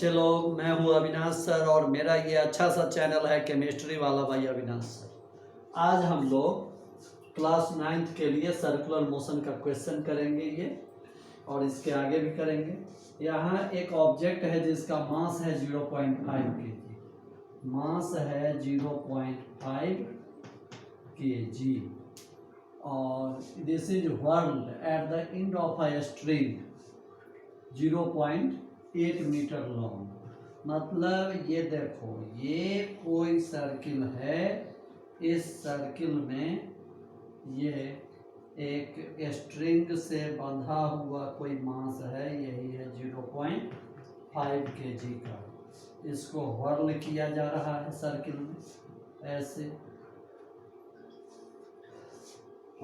बच्चे लोग, मैं हूं अविनाश सर और मेरा ये अच्छा सा चैनल है केमिस्ट्री वाला भाई अविनाश सर। आज हम लोग क्लास 9th के लिए सर्कुलर मोशन का क्वेश्चन करेंगे ये, और इसके आगे भी करेंगे। यहाँ एक ऑब्जेक्ट है जिसका मास है 0.5 kg, मास है 0.5 kg, और this is whirled at the end of a string 0.8 metre long. मतलब ये देखो, ये कोई सर्किल है, इस सर्किल में ये एक स्ट्रिंग से बंधा हुआ कोई मास है, यही है 0.5 kg का। इसको व्हर्ल किया जा रहा है सर्किल में ऐसे,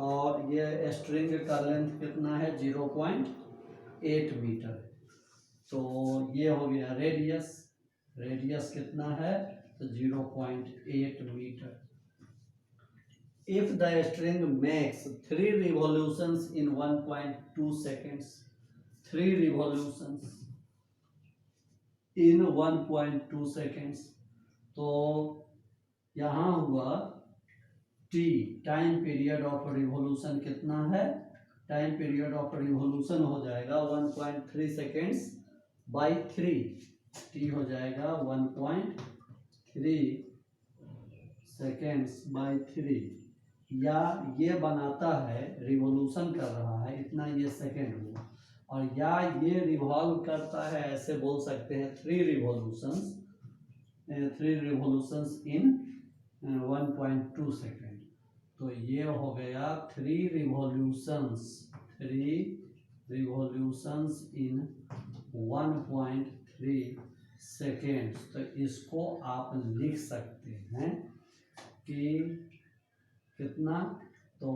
और ये स्ट्रिंग का लेंथ कितना है 0.8 मीटर। तो ये हो गया रेडियस, रेडियस कितना है तो 0.8 metre. If the string makes 3 revolutions in 1.2 seconds, 3 revolutions in 1.2 seconds, तो यहाँ हुआ T, time period of revolution कितना है, टाइम पीरियड ऑफ रिवॉल्यूशन हो जाएगा 1.3 सेकेंड्स बाई 3, टी हो जाएगा 1.3 सेकेंड्स बाई 3, या ये बनाता है, रिवॉल्यूशन कर रहा है इतना, ये सेकेंड हुआ, और या ये रिवॉल्व करता है, ऐसे बोल सकते हैं 3 रिवॉल्यूशंस, 3 रिवॉल्यूशंस इन 1.2 सेकेंड। तो ये हो गया 3 रिवॉल्यूशंस, 3 रिवॉल्यूशंस इन 1.3 सेकेंड्स। तो इसको आप लिख सकते हैं कि कितना, तो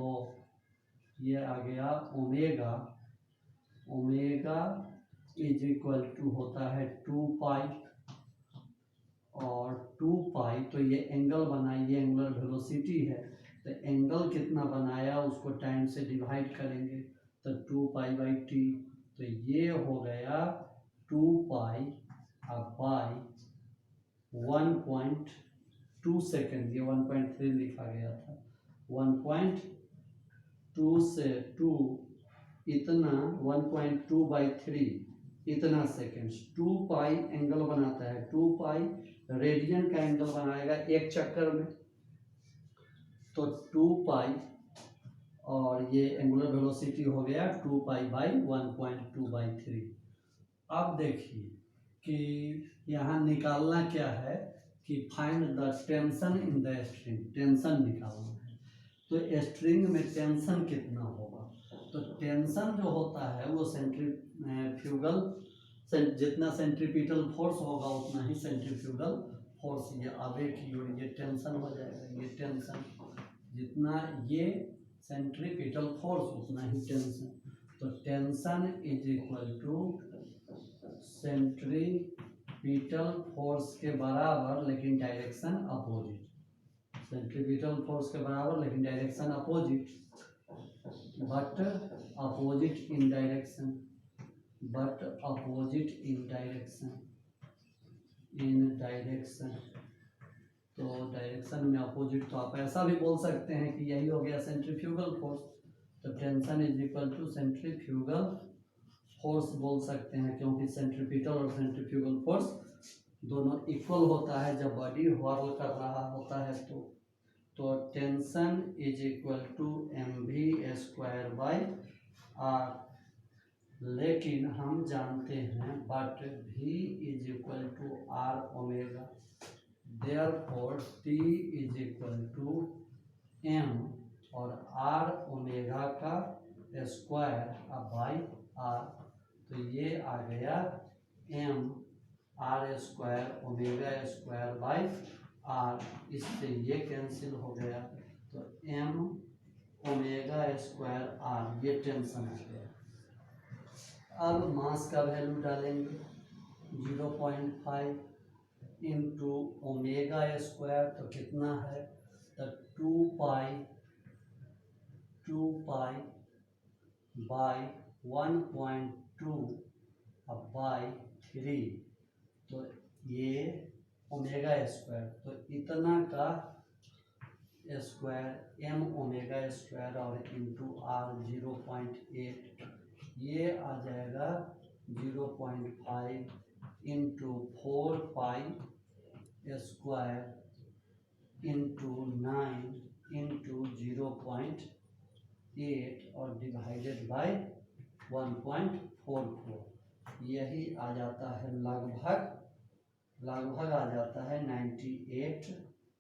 ये आ गया omega, omega is equal to होता है 2 पाई, और 2 पाई तो ये एंगल बना, ये एंगुलर वेलोसिटी है, तो एंगल कितना बनाया उसको टाइम से डिवाइड करेंगे, तो 2 पाई बाई टी, तो ये हो गया 2 पाई बाई 1.2 सेकेंड, ये 1.3 लिखा गया था, 1.2 से 2 इतना, 1.2 बाई 3 इतना सेकेंड्स, 2 पाई एंगल बनाता है, 2 पाई रेडियन का एंगल बनाएगा एक चक्कर में, तो 2 पाई, और ये एंगुलर वेलोसिटी हो गया 2 पाई बाई 1.2 बाई 3। अब देखिए कि यहाँ निकालना क्या है कि find the tension in the string, tension निकालना है। तो स्ट्रिंग में टेंशन कितना होगा, तो टेंशन जो होता है वो सेंट्रीफ्यूगल, जितना सेंट्रीपिटल फोर्स होगा उतना ही सेंट्रीफ्यूगल फोर्स, ये आगे की ओर ये टेंशन हो जाएगा, ये टेंशन, जितना ये सेंट्रीपिटल फोर्स उतना ही टेंशन। तो tension is equal to centripetal force के बराबर लेकिन डायरेक्शन अपोजिट, सेंट्रीपिटल फोर्स के बराबर लेकिन direction opposite, but opposite in direction, but opposite in direction, in direction, तो डायरेक्शन में अपोजिट, तो आप ऐसा भी बोल सकते हैं कि यही हो गया सेंट्रीफ्यूगल फोर्स, तो tension is equal to centrifugal force बोल सकते हैं, क्योंकि सेंट्रीपिटल और सेंट्रीफ्यूगल फोर्स दोनों इक्वल होता है जब बॉडी व्हर्ल कर रहा होता है। तो tension is equal to mv square by r, लेकिन हम जानते हैं but v is equal to r omega, therefore t is equal to m और r ओमेगा का स्क्वायर बाई r, तो ये आ गया m r square omega square by r, इससे ये कैंसिल हो गया, तो m ओमेगा स्क्वायर r, ये टेंशन आ गया। अब मास का वैल्यू डालेंगे 0.5 इंटू ओमेगा स्क्वायर, तो कितना है, तो 2 पाई बाई 1.2 बाई 3, तो ये ओमेगा स्क्वायर, तो इतना का स्क्वायर एम ओमेगा स्क्वायर और इंटू आर 0.8, ये आ जाएगा 0.5 into 4 pi square into 9 into 0.8 और डिवाइडेड बाय 1.44, यही आ जाता है लगभग आ जाता है 98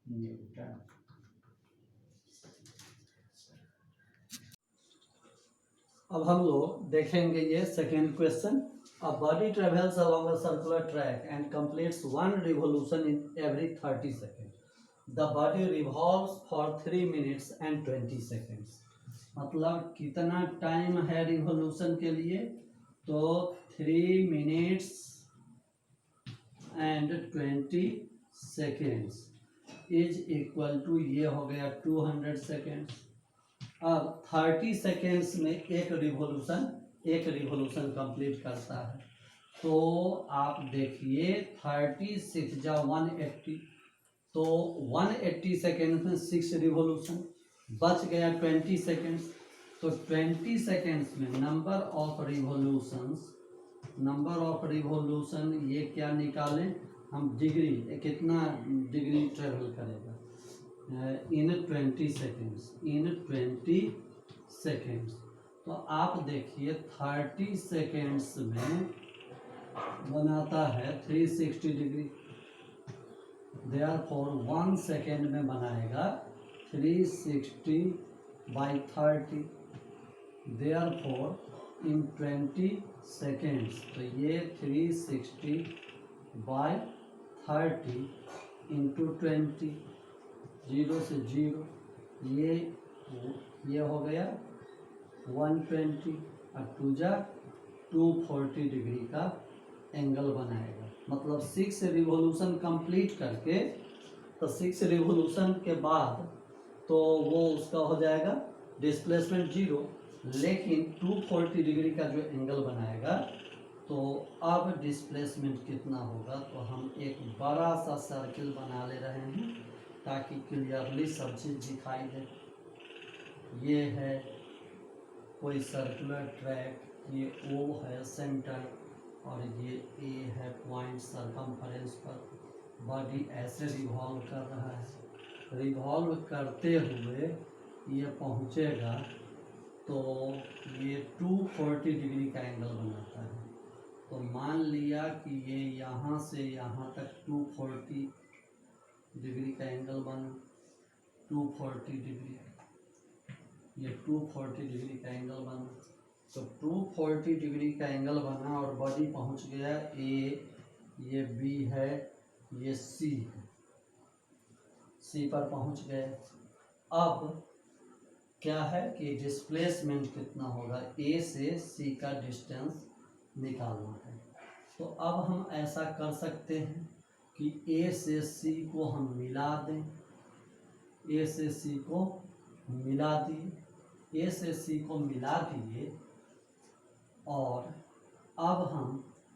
न्यूटन। अब हम लोग देखेंगे ये second question. A body travels along a circular track and completes 1 revolution in every 30 second. The body revolves for 3 minutes and 20 seconds. मतलब कितना टाइम है रिवोल्यूशन के लिए, तो 3 minutes and 20 seconds is equal to, ये हो गया 200 सेकेंड्स। अब 30 सेकेंड्स में एक रिवोल्यूशन कंप्लीट करता है। तो आप देखिए 30 6 जा 180, तो 180 सेकेंड्स में 6 रिवोल्यूशन, बच गया 20 सेकेंड्स। तो 20 सेकेंड्स में नंबर ऑफ रिवोल्यूशन ये क्या निकालें हम, डिग्री, कितना डिग्री ट्रेवल करेगा इन 20 सेकेंड्स। तो आप देखिए 30 सेकेंड्स में बनाता है 360 डिग्री, देयरफॉर 1 सेकेंड में बनाएगा 360 बाई 30, देयरफॉर इन 20 सेकेंड्स, तो ये 360 बाई 30 इंटू 20, 0 से 0, ये हो गया 120 और 2 जा 240 डिग्री का एंगल बनाएगा। मतलब 6 रिवोल्यूशन कंप्लीट करके, तो 6 रिवोल्यूशन के बाद तो वो उसका हो जाएगा डिस्प्लेसमेंट 0, लेकिन 240 डिग्री का जो एंगल बनाएगा, तो अब डिस्प्लेसमेंट कितना होगा, तो हम एक बड़ा सा सर्किल बना ले रहे हैं ताकि क्लियरली सब चीज़ दिखाई दे। ये है कोई सर्कुलर ट्रैक, ये O है सेंटर और ये A है पॉइंट सरकमफरेंस पर। बॉडी ऐसे रिवॉल्व कर रहा है, रिवॉल्व करते हुए ये पहुंचेगा, तो ये 240 डिग्री का एंगल बनाता है। तो मान लिया कि ये यहाँ से यहाँ तक 240 डिग्री का एंगल बना, 240 डिग्री, ये 240 डिग्री का एंगल बना। तो 240 डिग्री का एंगल बना और बॉडी पहुंच गया A, ये B है, ये C है, C पर पहुंच गए। अब क्या है कि डिस्प्लेसमेंट कितना होगा, A से C का डिस्टेंस निकालना है। तो अब हम ऐसा कर सकते हैं कि A से C को हम मिला दें, A से C को मिला दिए, A से C को मिला दिए, और अब हम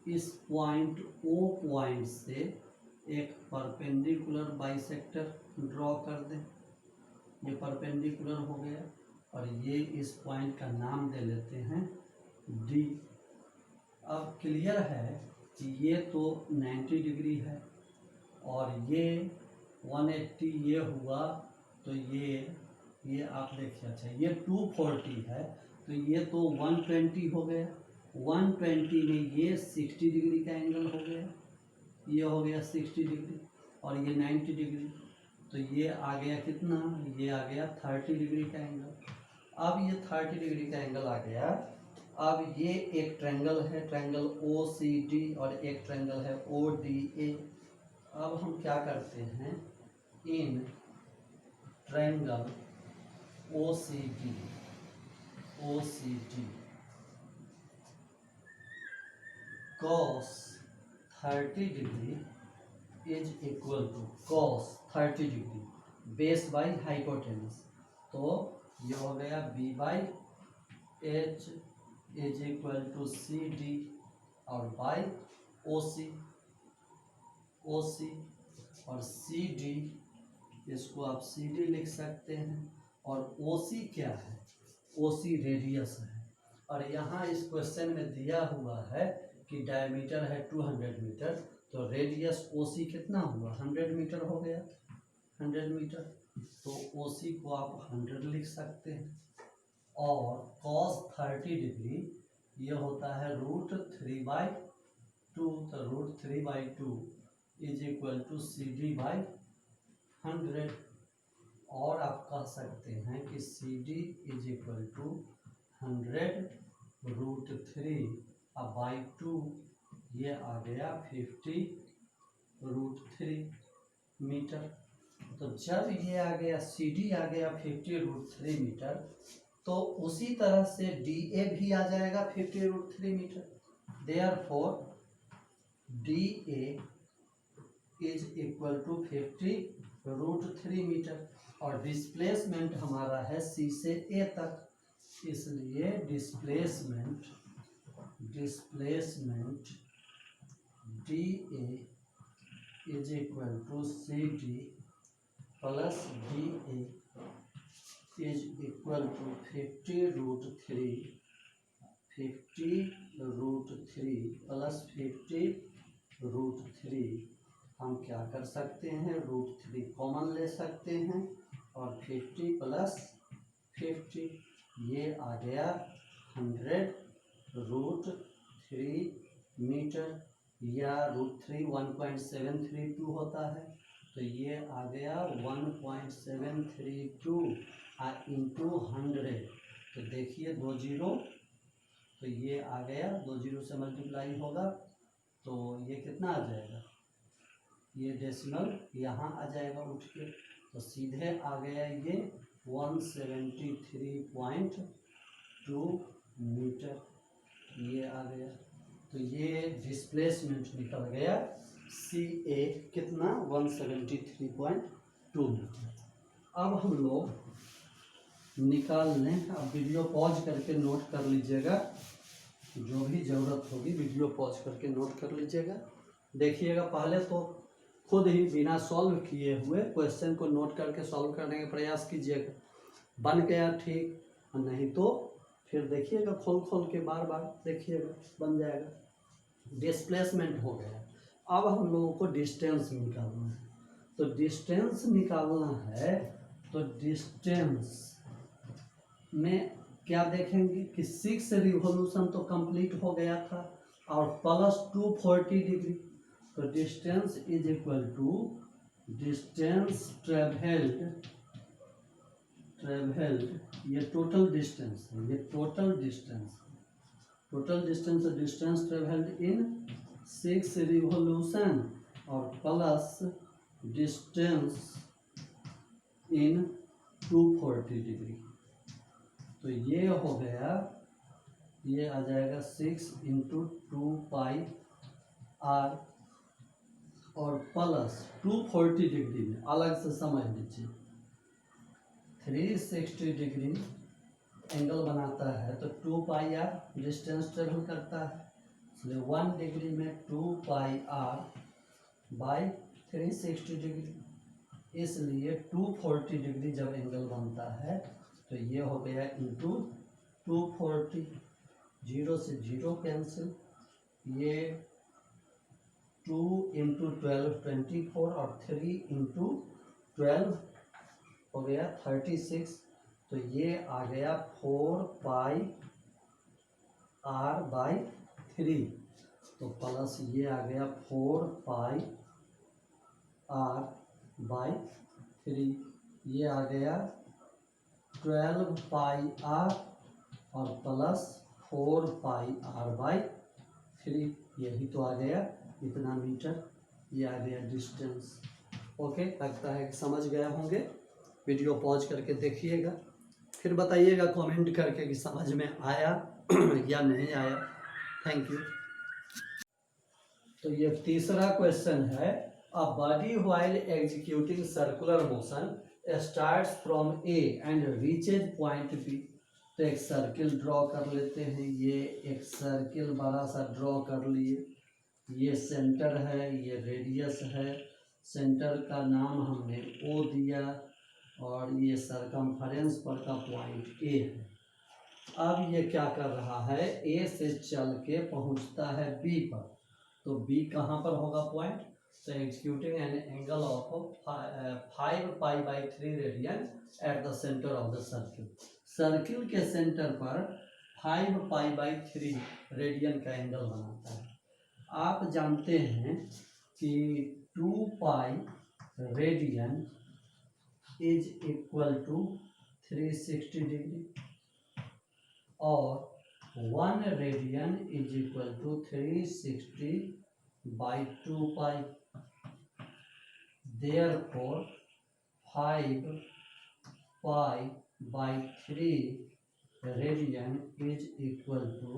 इस पॉइंट O पॉइंट से एक परपेंडिकुलर बाइसेक्टर ड्रॉ कर दें। ये परपेंडिकुलर हो गया और ये इस पॉइंट का नाम दे लेते हैं D। अब क्लियर है कि ये तो 90 डिग्री है और ये 180 ये हुआ, तो ये आप देखिए, अच्छा ये 240 है, तो ये तो 120 हो गया, 120 में ये 60 डिग्री का एंगल हो गया, ये हो गया 60 डिग्री और ये 90 डिग्री, तो ये आ गया कितना, ये आ गया 30 डिग्री का एंगल। अब ये 30 डिग्री का एंगल आ गया। अब ये एक ट्रायंगल है, ट्रायंगल OCD, और एक ट्रायंगल है ODA। अब हम क्या करते हैं, in triangle OCD cos 30 degree is equal to cos 30 degree base by hypotenuse, तो ये हो गया B/H is equal to CD और बाई OC। OC, और CD इसको आप CD लिख सकते हैं। और OC क्या है? OC रेडियस है। और यहाँ इस क्वेश्चन में दिया हुआ है कि डायमीटर है 200 मीटर, तो रेडियस OC कितना हुआ? 100 मीटर हो गया, 100 मीटर। तो OC को आप 100 लिख सकते हैं। और cos 30 डिग्री ये होता है √3/2, तो √3/2 is equal to CD by 100। और आप कह सकते हैं कि CD इज इक्वल टू 100√3/2, ये आ गया 50√3 मीटर। तो जब ये आ गया CD आ गया 50√3 मीटर, तो उसी तरह से DA भी आ जाएगा 50√3 metre. Therefore DA is equal to 50√3 metre. और डिस्प्लेसमेंट हमारा है C से A तक, इसलिए displacement DA is equal to CD plus DA is equal to 50√3 plus 50√3। हम क्या कर सकते हैं? √3 कॉमन ले सकते हैं, और 50 प्लस 50 ये आ गया 100√3 मीटर, या √3 1.732 होता है, तो ये आ गया 1.732 इंटू 100। तो देखिए 2 जीरो, तो ये आ गया 2 जीरो से मल्टीप्लाई होगा, तो ये कितना आ जाएगा? ये डेसिमल यहाँ आ जाएगा उठ के, तो सीधे आ गया ये 173.2 मीटर, ये आ गया। तो ये डिस्प्लेसमेंट निकल गया CA कितना? 173.2 मीटर। अब हम लोग निकाल लें। अब वीडियो पॉज करके नोट कर लीजिएगा, जो भी ज़रूरत होगी वीडियो पॉज करके नोट कर लीजिएगा। देखिएगा, पहले तो खुद ही बिना सॉल्व किए हुए क्वेश्चन को नोट करके सॉल्व करने का प्रयास कीजिएगा। बन गया ठीक, नहीं तो फिर देखिएगा खोल के बार बार देखिएगा, बन जाएगा। डिस्प्लेसमेंट हो गया। अब हम लोगों को डिस्टेंस निकालना है। तो डिस्टेंस निकालना है, तो डिस्टेंस में क्या देखेंगे कि 6 रिवोल्यूशन तो कंप्लीट हो गया था, और प्लस 240 डिग्री। तो distance is equal to distance travelled, ये टोटल डिस्टेंस है, ये total distance distance travelled in 6 revolution, और प्लस डिस्टेंस इन 240 डिग्री। तो ये हो गया, ये आ जाएगा 6 इंटू 2πr, और प्लस 240 डिग्री में अलग से समझ लीजिए 360 डिग्री एंगल बनाता है, तो 2πr डिस्टेंस ट्रेवल करता है, इसलिए 1 डिग्री में 2πr बाई 360 डिग्री, इसलिए 240 डिग्री जब एंगल बनता है तो ये हो गया इंटू 240, 0 से 0 कैंसिल, ये 2 इंटू 12 24, और 3 इंटू 12 हो गया 36। तो ये आ गया 4πr/3, तो प्लस ये आ गया 4πr/3, ये आ गया 12πr, और प्लस 4πr/3, यही तो आ गया इतना मीटर, ये आ गया डिस्टेंस। ओके, लगता है कि समझ गए होंगे। वीडियो पॉज करके देखिएगा, फिर बताइएगा कमेंट करके कि समझ में आया या नहीं आया। Thank you. तो ये तीसरा क्वेश्चन है, a body while executing circular motion starts from A and reaches point B. तो एक सर्किल ड्रॉ कर लेते हैं, ये एक सर्किल बड़ा सा ड्रॉ कर लिए। ये सेंटर है, ये रेडियस है, सेंटर का नाम हमने ओ दिया और ये सरकमफेरेंस पर का पॉइंट ए है। अब ये क्या कर रहा है, ए से चल के पहुंचता है बी पर, तो बी कहाँ पर होगा पॉइंट, तो executing an angle of 5π/3 radian at the centre of the circle. Circle के सेंटर पर 5π/3 रेडियन का एंगल बनाता है। आप जानते हैं कि 2π radian is equal to 360 degree और 1 radian is equal to 360/2π। Therefore 5π/3 radian is equal to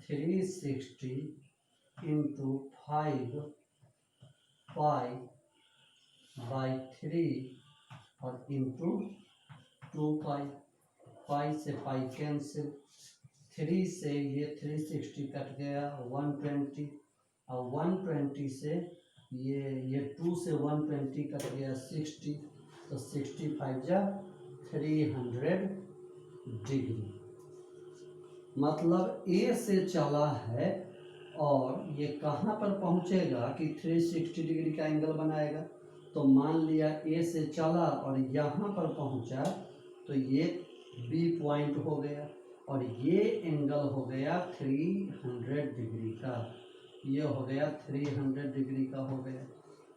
360 into 5π/3 और इंटू 2π। पाई से पाई कैंसिल, 3 से ये 360 कट गया, 120 और 120 से ये 2 से 120 कट गया 60, तो 65 जा 300 डिग्री। मतलब ए से चला है और ये कहाँ पर पहुँचेगा कि 360 डिग्री का एंगल बनाएगा। तो मान लिया ए से चला और यहाँ पर पहुँचा, तो ये बी पॉइंट हो गया और ये एंगल हो गया 300 डिग्री का, ये हो गया 300 डिग्री का हो गया।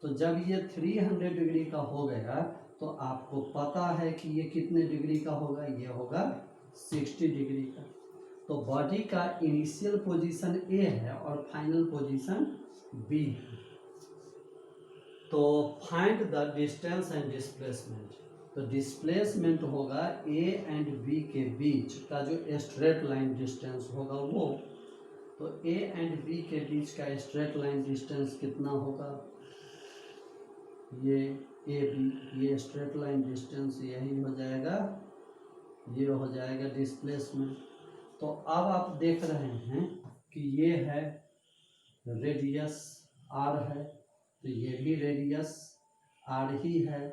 तो जब ये 300 डिग्री का हो गया तो आपको पता है कि ये कितने डिग्री का होगा, ये होगा 60 डिग्री का। तो बॉडी का इनिशियल पोजीशन ए है और फाइनल पोजीशन बी है। तो find the distance and displacement. तो डिस्प्लेसमेंट होगा ए एंड बी के बीच का जो स्ट्रेट लाइन डिस्टेंस होगा वो। तो ए एंड बी के बीच का स्ट्रेट लाइन डिस्टेंस कितना होगा, ये ए बी, ये स्ट्रेट लाइन डिस्टेंस यही हो जाएगा, ये हो जाएगा डिस्प्लेसमेंट। तो अब आप देख रहे हैं कि ये है रेडियस आर है, तो ये भी रेडियस आर ही है।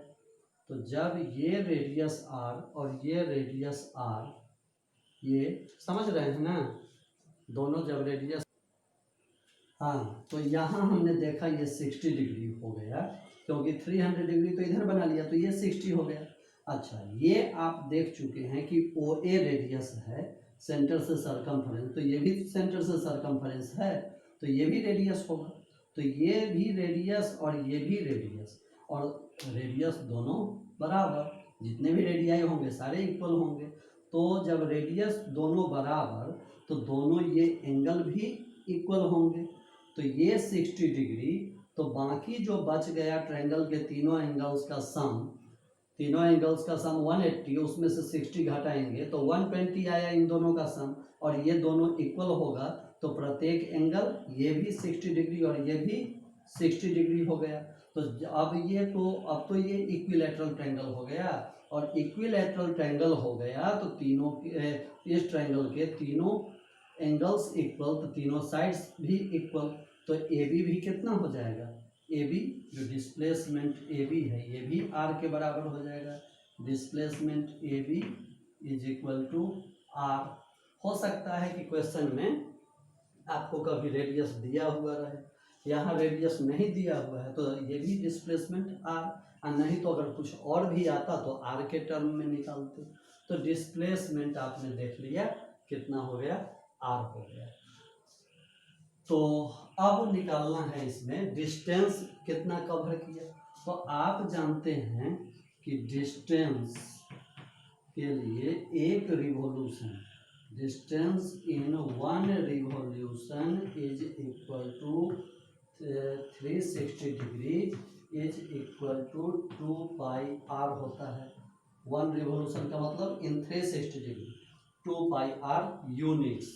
तो जब ये रेडियस आर और ये रेडियस आर, ये समझ रहे हैं ना, दोनों जब रेडियस, हाँ, तो यहाँ हमने देखा ये 60 डिग्री हो गया क्योंकि 300 डिग्री तो इधर बना लिया, तो ये 60 हो गया। अच्छा, ये आप देख चुके हैं कि ओ ए रेडियस है सेंटर से सरकमफेरेंस, तो ये भी सेंटर से सरकमफेरेंस है, तो ये भी रेडियस होगा। तो ये भी रेडियस और ये भी रेडियस, और रेडियस दोनों बराबर, जितने भी रेडियाई होंगे सारे इक्वल होंगे। तो जब रेडियस दोनों बराबर तो दोनों ये एंगल भी इक्वल होंगे। तो ये 60 डिग्री, तो बाकी जो बच गया ट्रायंगल के तीनों एंगल्स का सम, तीनों एंगल्स का सम 180, उसमें से 60 घटाएंगे तो 120 आया इन दोनों का सम, और ये दोनों इक्वल होगा तो प्रत्येक एंगल, ये भी 60 डिग्री और ये भी 60 डिग्री हो गया। तो अब ये इक्विलैटरल ट्रायंगल हो गया, और इक्विलैटरल ट्रायंगल हो गया तो तीनों इस ट्रायंगल के तीनों एंगल्स इक्वल, तो तीनों साइड्स भी इक्वल। तो ए बी भी कितना हो जाएगा, ए बी जो डिस्प्लेसमेंट ए बी है ये भी आर के बराबर हो जाएगा। Displacement A B is equal to R. हो सकता है कि क्वेश्चन में आपको कभी रेडियस दिया हुआ रहे, यहाँ रेडियस नहीं दिया हुआ है, तो ये भी डिस्प्लेसमेंट आर, और नहीं तो अगर कुछ और भी आता तो आर के टर्म में निकालते। तो डिस्प्लेसमेंट आपने देख लिया कितना हो गया, आर हो गया। तो अब निकालना है इसमें डिस्टेंस कितना कवर किया। तो आप जानते हैं कि डिस्टेंस के लिए एक revolution, distance in 1 revolution is equal to 360 degree is equal to 2πr होता है। 1 रिवॉल्यूशन का मतलब इन 360 डिग्री, 2πr यूनिट्स।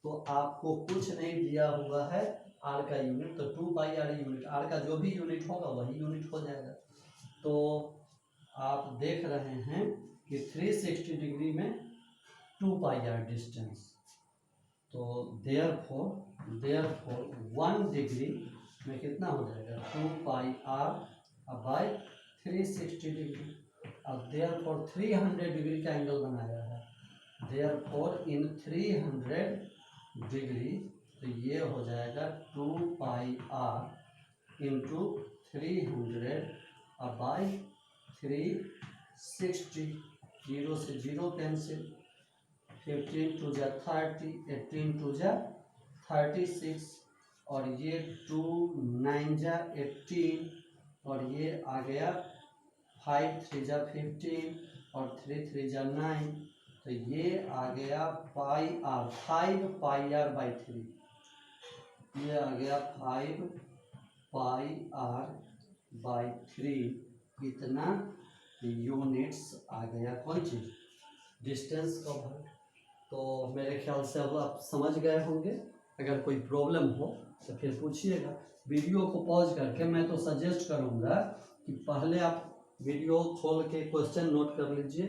तो आपको कुछ नहीं दिया हुआ है आर का यूनिट, तो 2πr यूनिट, आर का जो भी यूनिट होगा वही यूनिट हो जाएगा। तो आप देख रहे हैं कि 360 डिग्री में 2πr डिस्टेंस, तो देयरफॉर 1 डिग्री में कितना हो जाएगा 2 पाई आर बाय 360 डिग्री। अब देयरफॉर 300 डिग्री का एंगल बनाया है, देयरफॉर इन 300 डिग्री तो ये हो जाएगा 2 पाई आर इंटू 300 बाई 360, 0 से 0 कैंसिल, 15 टू जा 30, 18 टू जा 36 और ये 2 9 जा 18 और ये आ गया 5 3 जा 15 और 3 3 जा 9, तो ये आ गया पाई आर 5 पाई आर बाई 3, ये आ गया 5 पाई आर बाई 3, इतना यूनिट्स आ गया कौन चीज़ डिस्टेंस कवर। तो मेरे ख्याल से अब आप समझ गए होंगे। अगर कोई प्रॉब्लम हो तो फिर पूछिएगा। वीडियो को पॉज करके मैं तो सजेस्ट करूँगा कि पहले आप वीडियो खोल के क्वेश्चन नोट कर लीजिए,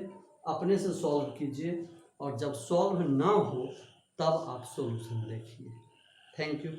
अपने से सॉल्व कीजिए और जब सॉल्व ना हो तब आप सॉल्यूशन देखिए। Thank you.